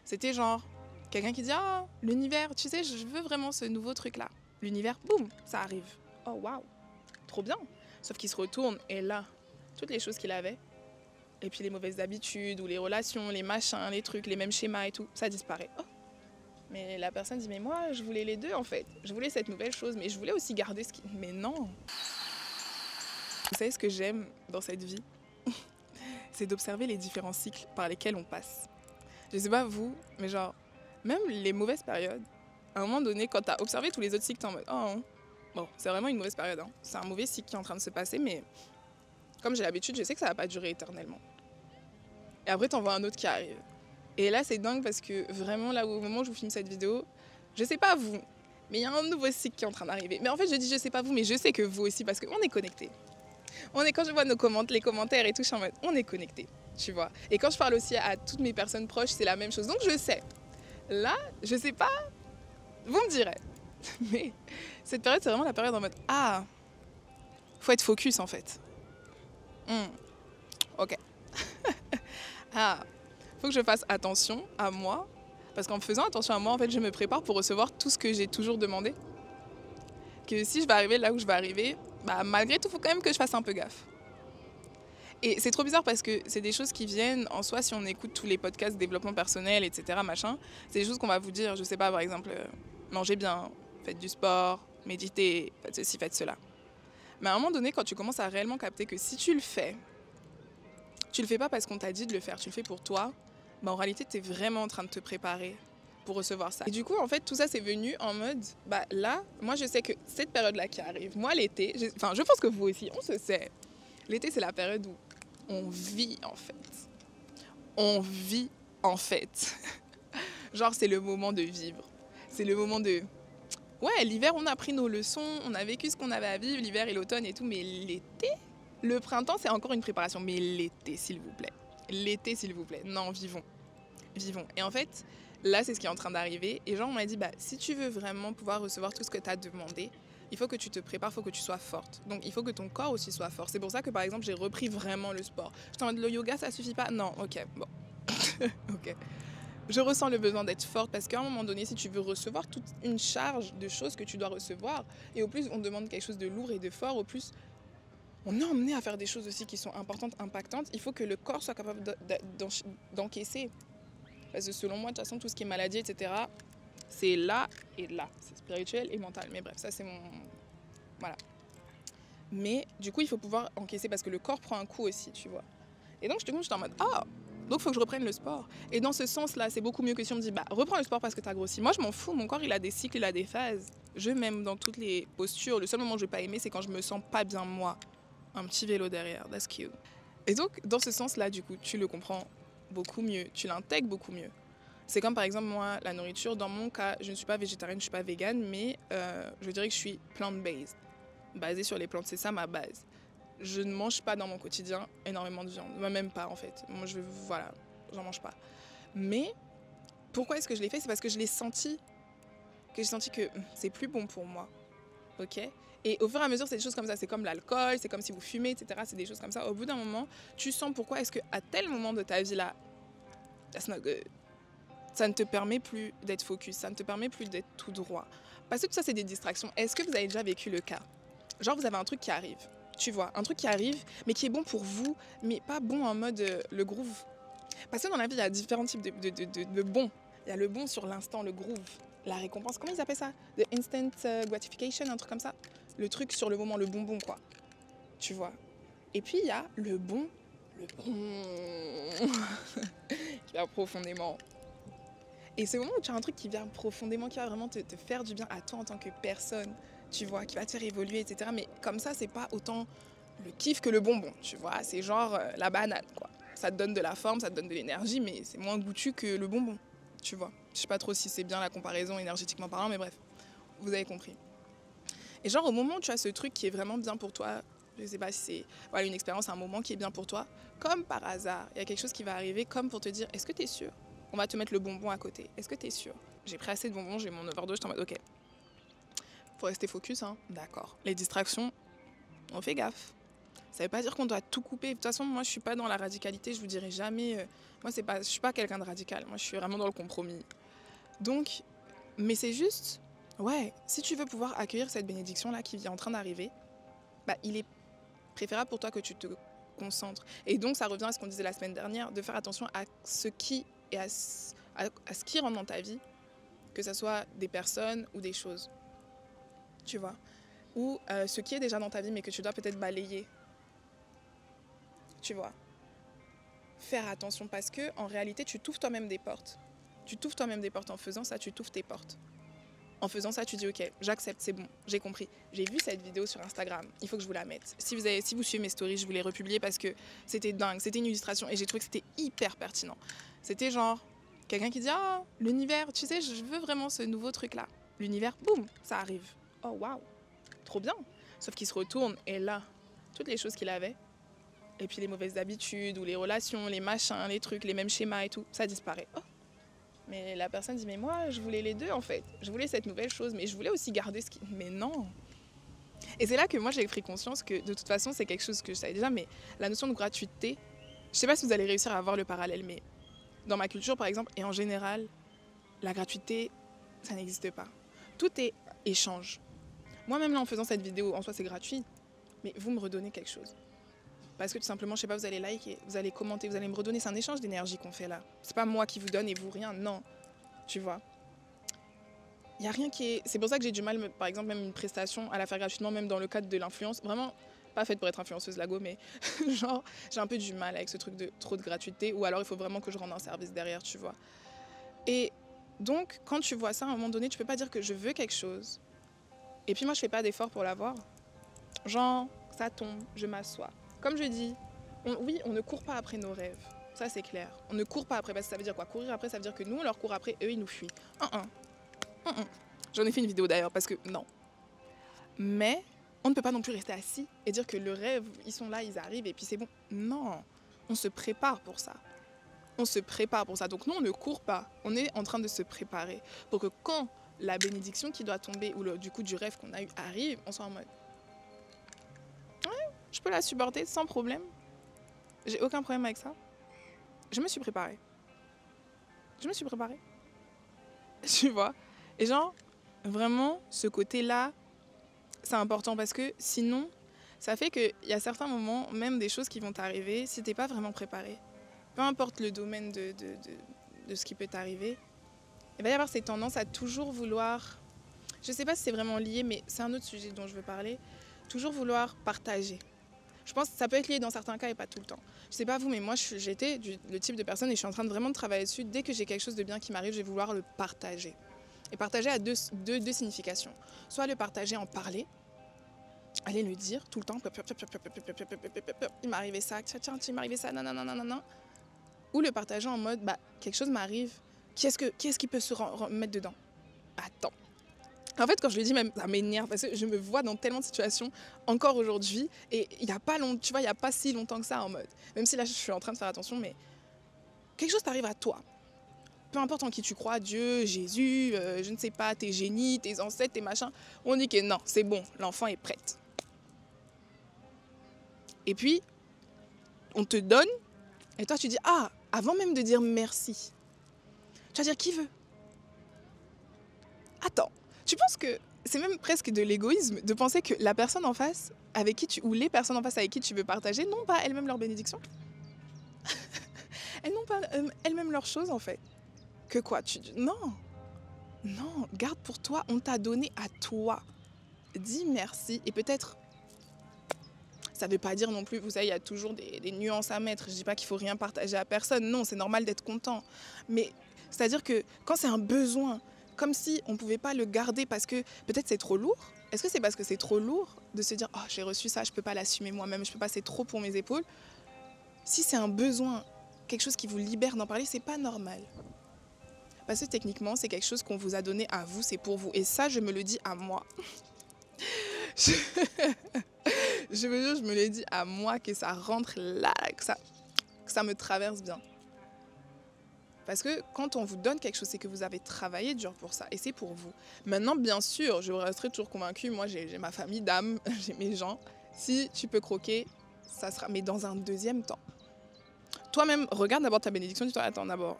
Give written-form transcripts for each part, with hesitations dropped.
C'était genre quelqu'un qui dit ah l'univers, tu sais, je veux vraiment ce nouveau truc là. L'univers, boum, ça arrive. Oh waouh, trop bien. Sauf qu'il se retourne et là, toutes les choses qu'il avait, et puis les mauvaises habitudes ou les relations, les machins, les trucs, les mêmes schémas et tout, ça disparaît. Oh. Mais la personne dit mais moi je voulais les deux en fait. Je voulais cette nouvelle chose, mais je voulais aussi garder ce qui. Mais non. Vous savez ce que j'aime dans cette vie? C'est d'observer les différents cycles par lesquels on passe. Je sais pas vous, mais genre, même les mauvaises périodes, à un moment donné, quand t'as observé tous les autres cycles, t'es en mode oh, bon, c'est vraiment une mauvaise période. Hein. C'est un mauvais cycle qui est en train de se passer, mais comme j'ai l'habitude, je sais que ça va pas durer éternellement. Et après, t'en vois un autre qui arrive. Et là, c'est dingue parce que vraiment, là, au moment où je vous filme cette vidéo, je sais pas vous, mais il y a un nouveau cycle qui est en train d'arriver. Mais en fait, je dis je sais pas vous, mais je sais que vous aussi, parce qu'on est connectés. Quand je vois les commentaires et tout, je suis en mode, on est connectés, tu vois. Et quand je parle aussi à toutes mes personnes proches, c'est la même chose. Donc je sais. Là, je sais pas, vous me direz. Mais cette période, c'est vraiment la période en mode, ah, faut être focus en fait. Ok. Ah, faut que je fasse attention à moi. Parce qu'en faisant attention à moi, en fait, je me prépare pour recevoir tout ce que j'ai toujours demandé. Que si je vais arriver là où je vais arriver, bah, malgré tout, il faut quand même que je fasse un peu gaffe. Et c'est trop bizarre parce que c'est des choses qui viennent en soi si on écoute tous les podcasts développement personnel, etc. machin. C'est des choses qu'on va vous dire, je sais pas, par exemple, mangez bien, faites du sport, méditez, faites ceci, faites cela. Mais à un moment donné, quand tu commences à réellement capter que si tu le fais pas parce qu'on t'a dit de le faire, tu le fais pour toi, bah en réalité, tu es vraiment en train de te préparer pour recevoir ça. Et du coup, en fait, tout ça, c'est venu en mode, bah là, moi, je sais que cette période-là qui arrive, moi, l'été, je pense que vous aussi, on se sait. L'été, c'est la période où on vit, en fait. On vit, en fait. Genre, c'est le moment de vivre. C'est le moment de... Ouais, l'hiver, on a pris nos leçons, on a vécu ce qu'on avait à vivre, l'hiver et l'automne et tout, mais l'été, le printemps, c'est encore une préparation. Mais l'été, s'il vous plaît. L'été, s'il vous plaît. Non, vivons. Vivons. Et en fait, là, c'est ce qui est en train d'arriver. Et genre, on m'a dit, bah, si tu veux vraiment pouvoir recevoir tout ce que tu as demandé, il faut que tu te prépares, il faut que tu sois forte. Donc, il faut que ton corps aussi soit fort. C'est pour ça que, par exemple, j'ai repris vraiment le sport. J'étais en mode, le yoga, ça suffit pas? Non, ok, bon. Ok. Je ressens le besoin d'être forte parce qu'à un moment donné, si tu veux recevoir toute une charge de choses que tu dois recevoir, et au plus on demande quelque chose de lourd et de fort, au plus on est emmené à faire des choses aussi qui sont importantes, impactantes, il faut que le corps soit capable d'encaisser. Parce que selon moi, de toute façon, tout ce qui est maladie, etc., c'est là et là. C'est spirituel et mental. Mais bref, ça c'est mon... Voilà. Mais du coup, il faut pouvoir encaisser parce que le corps prend un coup aussi, tu vois. Et donc, j'étais en mode, ah, donc il faut que je reprenne le sport. Et dans ce sens-là, c'est beaucoup mieux que si on me dit, bah, reprends le sport parce que t'as grossi. Moi, je m'en fous, mon corps, il a des cycles, il a des phases. Je m'aime dans toutes les postures. Le seul moment où je vais pas aimer, c'est quand je me sens pas bien, moi. Un petit vélo derrière, that's cute. Et donc, dans ce sens-là, du coup, tu le comprends beaucoup mieux, tu l'intègres beaucoup mieux. C'est comme par exemple, moi, la nourriture, dans mon cas, je ne suis pas végétarienne, je ne suis pas végane, mais je dirais que je suis plant-based. Basée sur les plantes, c'est ça ma base. Je ne mange pas dans mon quotidien énormément de viande. Moi, même pas en fait. Moi, voilà, j'en mange pas. Mais pourquoi est-ce que je l'ai fait? C'est parce que je l'ai senti. Que j'ai senti que c'est plus bon pour moi. Ok? Et au fur et à mesure, c'est des choses comme ça. C'est comme l'alcool, c'est comme si vous fumez, etc. C'est des choses comme ça. Au bout d'un moment, tu sens pourquoi est-ce qu'à tel moment de ta vie là, that's not good. Ça ne te permet plus d'être focus, ça ne te permet plus d'être tout droit. Parce que tout ça, c'est des distractions. Est-ce que vous avez déjà vécu le cas? Genre, vous avez un truc qui arrive. Tu vois, un truc qui arrive, mais qui est bon pour vous, mais pas bon en mode le groove. Parce que dans la vie, il y a différents types de bons. Il y a le bon sur l'instant, le groove, la récompense. Comment ils appellent ça? The instant gratification, un truc comme ça. Le truc sur le moment, le bonbon, quoi. Tu vois. Et puis, il y a le bon qui va profondément. Et c'est au moment où tu as un truc qui vient profondément, qui va vraiment te faire du bien à toi en tant que personne, tu vois, qui va te faire évoluer, etc. Mais comme ça, c'est pas autant le kiff que le bonbon, tu vois. C'est genre la banane, quoi. Ça te donne de la forme, ça te donne de l'énergie, mais c'est moins goûtu que le bonbon, tu vois. Je sais pas trop si c'est bien la comparaison énergétiquement parlant, mais bref, vous avez compris. Et genre au moment où tu as ce truc qui est vraiment bien pour toi, je sais pas si c'est voilà, une expérience, un moment qui est bien pour toi, comme par hasard, il y a quelque chose qui va arriver comme pour te dire, est-ce que tu es sûr? On va te mettre le bonbon à côté. Est-ce que tu es sûr? J'ai pris assez de bonbons, j'ai mon overdose, j'étais en mode ok. Faut rester focus, hein. D'accord. Les distractions, on fait gaffe. Ça veut pas dire qu'on doit tout couper. De toute façon, moi, je suis pas dans la radicalité. Je vous dirai jamais. Moi, je suis pas quelqu'un de radical. Moi, je suis vraiment dans le compromis. Donc, mais c'est juste, ouais, si tu veux pouvoir accueillir cette bénédiction-là qui est en train d'arriver, bah, il est préférable pour toi que tu te concentres. Et donc, ça revient à ce qu'on disait la semaine dernière, de faire attention à ce qui et à ce qui rentre dans ta vie, que ce soit des personnes ou des choses, tu vois. Ou ce qui est déjà dans ta vie, mais que tu dois peut-être balayer, tu vois. Faire attention parce que en réalité, tu t'ouvres toi-même des portes. Tu t'ouvres toi-même des portes en faisant ça, tu t'ouvres tes portes. En faisant ça, tu dis ok, j'accepte, c'est bon, j'ai compris. J'ai vu cette vidéo sur Instagram, il faut que je vous la mette. Si vous suivez mes stories, je vous les republier parce que c'était dingue, c'était une illustration et j'ai trouvé que c'était hyper pertinent. C'était genre quelqu'un qui dit ah, l'univers, tu sais, je veux vraiment ce nouveau truc-là. L'univers, boum, ça arrive. Oh waouh, trop bien. Sauf qu'il se retourne et là, toutes les choses qu'il avait, et puis les mauvaises habitudes ou les relations, les machins, les trucs, les mêmes schémas et tout, ça disparaît. Oh. Mais la personne dit, mais moi, je voulais les deux en fait. Je voulais cette nouvelle chose, mais je voulais aussi garder ce qui... Mais non. Et c'est là que moi, j'ai pris conscience que de toute façon, c'est quelque chose que je savais déjà, mais la notion de gratuité, je sais pas si vous allez réussir à voir le parallèle, mais dans ma culture, par exemple, et en général, la gratuité, ça n'existe pas. Tout est échange. Moi-même, là, en faisant cette vidéo, en soi, c'est gratuit, mais vous me redonnez quelque chose. Parce que tout simplement, je sais pas, vous allez liker, vous allez commenter, vous allez me redonner. C'est un échange d'énergie qu'on fait là. C'est pas moi qui vous donne et vous rien, non. Tu vois. Il y a rien qui est... C'est pour ça que j'ai du mal, par exemple, même une prestation à la faire gratuitement, même dans le cadre de l'influence. Vraiment, pas faite pour être influenceuse lago, mais genre, j'ai un peu du mal avec ce truc de trop de gratuité. Ou alors, il faut vraiment que je rende un service derrière, tu vois. Et donc, quand tu vois ça, à un moment donné, tu peux pas dire que je veux quelque chose. Et puis moi, je fais pas d'effort pour l'avoir. Genre, ça tombe, je m'assois. Comme je dis, oui, on ne court pas après nos rêves. Ça, c'est clair. On ne court pas après. Parce que ça veut dire quoi? Courir après, ça veut dire que nous, on leur court après, eux, ils nous fuient. J'en ai fait une vidéo d'ailleurs, parce que non. Mais on ne peut pas non plus rester assis et dire que le rêve, ils sont là, ils arrivent, et puis c'est bon. Non, on se prépare pour ça. On se prépare pour ça. Donc nous, on ne court pas. On est en train de se préparer pour que quand la bénédiction qui doit tomber, ou du coup du rêve qu'on a eu arrive, on soit en mode... Je peux la supporter sans problème. J'ai aucun problème avec ça. Je me suis préparée. Je me suis préparée. Tu vois? Et genre, vraiment, ce côté-là, c'est important parce que sinon, ça fait qu'il y a certains moments, même des choses qui vont t'arriver, si t'es pas vraiment préparé, peu importe le domaine de ce qui peut t'arriver, il va y avoir cette tendance à toujours vouloir, je sais pas si c'est vraiment lié, mais c'est un autre sujet dont je veux parler, toujours vouloir partager. Je pense que ça peut être lié dans certains cas et pas tout le temps. Je sais pas vous, mais moi j'étais le type de personne et je suis en train de vraiment travailler dessus. Dès que j'ai quelque chose de bien qui m'arrive, je vais vouloir le partager. Et partager a deux significations. Soit le partager en parler, aller le dire tout le temps. Il m'est arrivé ça, tiens, il m'est arrivé ça, nanana. Ou le partager en mode, bah, quelque chose m'arrive, qui est-ce qui peut se mettre dedans? Attends. En fait, quand je le dis, même, ça m'énerve parce que je me vois dans tellement de situations encore aujourd'hui. Et il n'y a pas longtemps, tu vois, il n'y a pas si longtemps que ça en mode. Même si là, je suis en train de faire attention, mais quelque chose t'arrive à toi. Peu importe en qui tu crois, Dieu, Jésus, je ne sais pas, tes génies, tes ancêtres, tes machins. On dit que non, c'est bon, l'enfant est prête. Et puis, on te donne, et toi, tu dis, ah, avant même de dire merci, tu vas dire qui veut. Attends. Tu penses que c'est même presque de l'égoïsme de penser que la personne en face avec qui ou les personnes en face avec qui tu veux partager n'ont pas elles-mêmes leur bénédiction? Elles n'ont pas elles-mêmes leurs choses en fait. Que quoi? Non, garde pour toi, on t'a donné à toi. Dis merci et peut-être, ça ne veut pas dire non plus, vous savez, il y a toujours des nuances à mettre. Je ne dis pas qu'il ne faut rien partager à personne, non, c'est normal d'être content. Mais c'est-à-dire que quand c'est un besoin, comme si on ne pouvait pas le garder parce que peut-être c'est trop lourd. Est-ce que c'est parce que c'est trop lourd de se dire « Oh, j'ai reçu ça, je ne peux pas l'assumer moi-même, je peux pas, c'est trop pour mes épaules ». Si c'est un besoin, quelque chose qui vous libère d'en parler, c'est pas normal. Parce que techniquement, c'est quelque chose qu'on vous a donné à vous, c'est pour vous. Et ça, je me le dis à moi. Je me jure, je me l'ai dit à moi que ça rentre là, que ça me traverse bien. Parce que quand on vous donne quelque chose, c'est que vous avez travaillé dur pour ça. Et c'est pour vous. Maintenant, bien sûr, je resterai toujours convaincue. Moi, j'ai ma famille d'âme, j'ai mes gens. Si tu peux croquer, ça sera, mais dans un deuxième temps. Toi-même, regarde d'abord ta bénédiction, dis-toi, attends d'abord.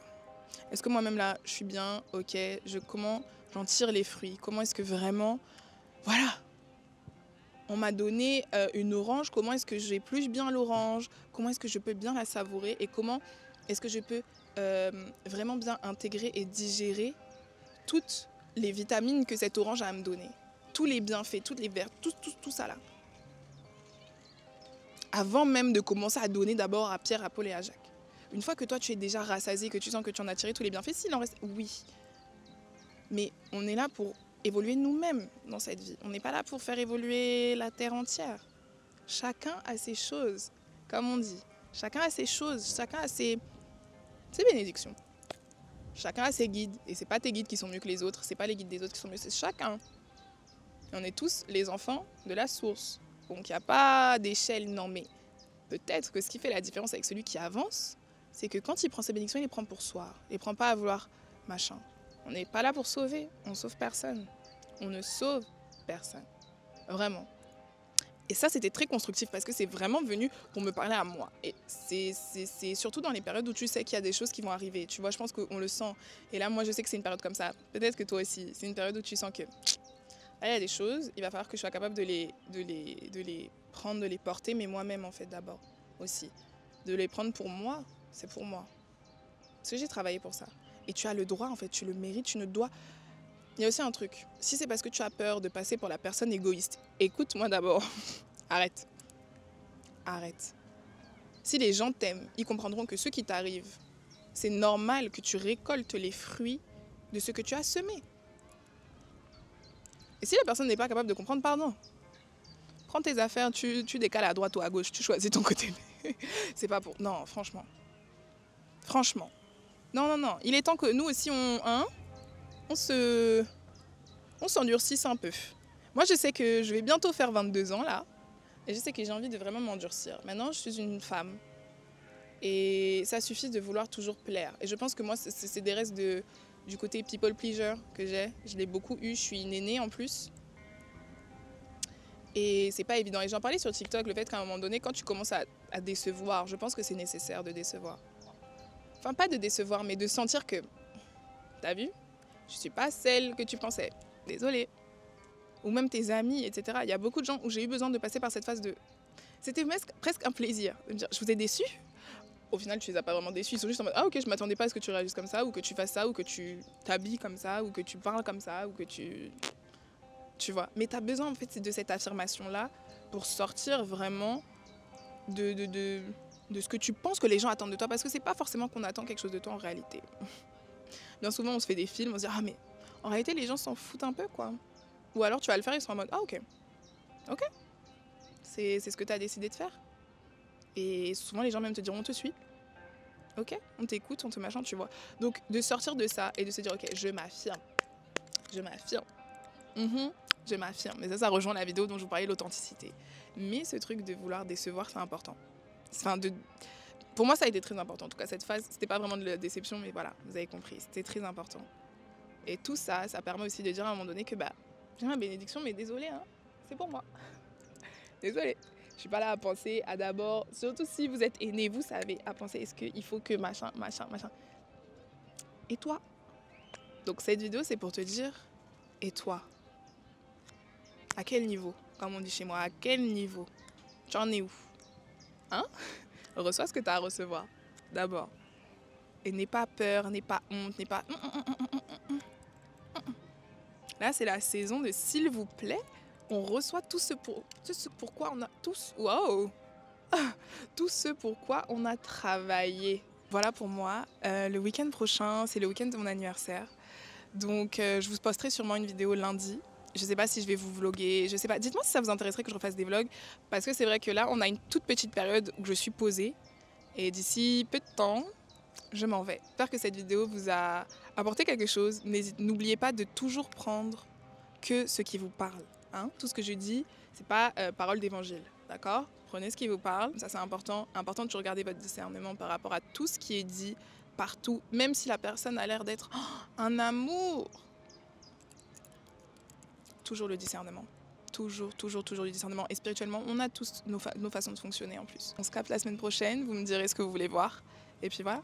Est-ce que moi-même là, je suis bien, ok, comment j'en tire les fruits? Comment est-ce que vraiment, voilà, on m'a donné une orange, comment est-ce que j'épluche bien l'orange? Comment est-ce que je peux bien la savourer? Et comment est-ce que je peux vraiment bien intégrer et digérer toutes les vitamines que cette orange a à me donner? Tous les bienfaits, toutes les vertus, tout ça là. Avant même de commencer à donner d'abord à Pierre, à Paul et à Jacques. Une fois que toi tu es déjà rassasié, que tu sens que tu en as tiré tous les bienfaits, s'il en reste, oui. Mais on est là pour évoluer nous-mêmes dans cette vie. On n'est pas là pour faire évoluer la terre entière. Chacun a ses choses, comme on dit. Chacun a ses choses, chacun a ses bénédictions. Chacun a ses guides. Et c'est pas tes guides qui sont mieux que les autres, c'est pas les guides des autres qui sont mieux, c'est chacun. Et on est tous les enfants de la source. Donc il n'y a pas d'échelle, non mais peut-être que ce qui fait la différence avec celui qui avance, c'est que quand il prend ses bénédictions, il les prend pour soi. Il ne prend pas à vouloir machin. On n'est pas là pour sauver, on ne sauve personne. On ne sauve personne. Vraiment. Et ça, c'était très constructif parce que c'est vraiment venu pour me parler à moi. Et c'est surtout dans les périodes où tu sais qu'il y a des choses qui vont arriver. Tu vois, je pense qu'on le sent. Et là, moi, je sais que c'est une période comme ça. Peut-être que toi aussi. C'est une période où tu sens que là, il y a des choses, il va falloir que je sois capable de les prendre, de les porter, mais moi-même, en fait, d'abord, aussi. De les prendre pour moi, c'est pour moi. Parce que j'ai travaillé pour ça. Et tu as le droit, en fait, tu le mérites, tu ne dois... Il y a aussi un truc, si c'est parce que tu as peur de passer pour la personne égoïste, écoute-moi d'abord. Arrête. Arrête. Si les gens t'aiment, ils comprendront que ce qui t'arrive, c'est normal que tu récoltes les fruits de ce que tu as semé. Et si la personne n'est pas capable de comprendre, pardon. Prends tes affaires, tu décales à droite ou à gauche, tu choisis ton côté. C'est pas pour... Non, franchement. Franchement. Non. Il est temps que nous aussi, on s'endurcisse un peu. Moi, je sais que je vais bientôt faire 22 ans, là. Et je sais que j'ai envie de vraiment m'endurcir. Maintenant, je suis une femme. Et ça suffit de vouloir toujours plaire. Et je pense que moi, c'est des restes du côté people pleaser que j'ai. Je l'ai beaucoup eu. Je suis une aînée en plus. Et c'est pas évident. Et j'en parlais sur TikTok, le fait qu'à un moment donné, quand tu commences à décevoir, je pense que c'est nécessaire de décevoir. Enfin, pas de décevoir, mais de sentir que, t'as vu, je suis pas celle que tu pensais. Désolée. Ou même tes amis, etc. Il y a beaucoup de gens où j'ai eu besoin de passer par cette phase de... C'était presque un plaisir de me dire, je vous ai déçu. Au final, tu les as pas vraiment déçus. Ils sont juste en mode, ah ok, je m'attendais pas à ce que tu réagisses comme ça, ou que tu fasses ça, ou que tu t'habilles comme ça, ou que tu parles comme ça, ou que tu... Tu vois. Mais tu as besoin en fait de cette affirmation-là pour sortir vraiment de ce que tu penses que les gens attendent de toi. Parce que c'est pas forcément qu'on attend quelque chose de toi en réalité. Bien souvent, on se fait des films, on se dit, ah mais en réalité, les gens s'en foutent un peu, quoi. Ou alors tu vas le faire, ils sont en mode, ah ok. Ok. C'est ce que tu as décidé de faire. Et souvent, les gens même te diront, on te suit. Ok, on t'écoute, on te machin, tu vois. Donc, de sortir de ça et de se dire, ok, je m'affirme. Je m'affirme. Je m'affirme. Mais ça rejoint la vidéo dont je vous parlais, l'authenticité. Mais ce truc de vouloir décevoir, c'est important. Enfin, pour moi, ça a été très important. En tout cas, cette phase, c'était pas vraiment de la déception, mais voilà, vous avez compris, c'était très important. Et tout ça, ça permet aussi de dire à un moment donné que j'ai ma bénédiction, mais désolé, hein, c'est pour moi. Désolée. Je suis pas là à penser à d'abord, surtout si vous êtes aîné, vous savez, à penser est-ce qu'il faut que machin. Et toi? Donc cette vidéo, c'est pour te dire, et toi? À quel niveau? Comme on dit chez moi, à quel niveau? Tu en es où? Hein? Reçois ce que tu as à recevoir, d'abord. Et n'aie pas peur, n'aie pas honte, n'aie pas... Là, c'est la saison de s'il vous plaît, on reçoit tout ce pourquoi on a... Wow! Tout ce pourquoi on a travaillé. Voilà pour moi. Le week-end prochain, c'est le week-end de mon anniversaire. Donc, je vous posterai sûrement une vidéo lundi. Je sais pas si je vais vous vlogger, je sais pas. Dites-moi si ça vous intéresserait que je refasse des vlogs. Parce que c'est vrai que là, on a une toute petite période où je suis posée. Et d'ici peu de temps, je m'en vais. J'espère que cette vidéo vous a apporté quelque chose. N'oubliez pas de toujours prendre que ce qui vous parle. Hein? Tout ce que je dis, c'est pas parole d'évangile. D'accord? Prenez ce qui vous parle. Ça, c'est important. Important de regarder votre discernement par rapport à tout ce qui est dit partout. Même si la personne a l'air d'être un amour. Toujours le discernement. toujours, toujours, toujours du discernement. Et spirituellement, on a tous nos façons de fonctionner en plus. On se capte la semaine prochaine, vous me direz ce que vous voulez voir. Et puis voilà.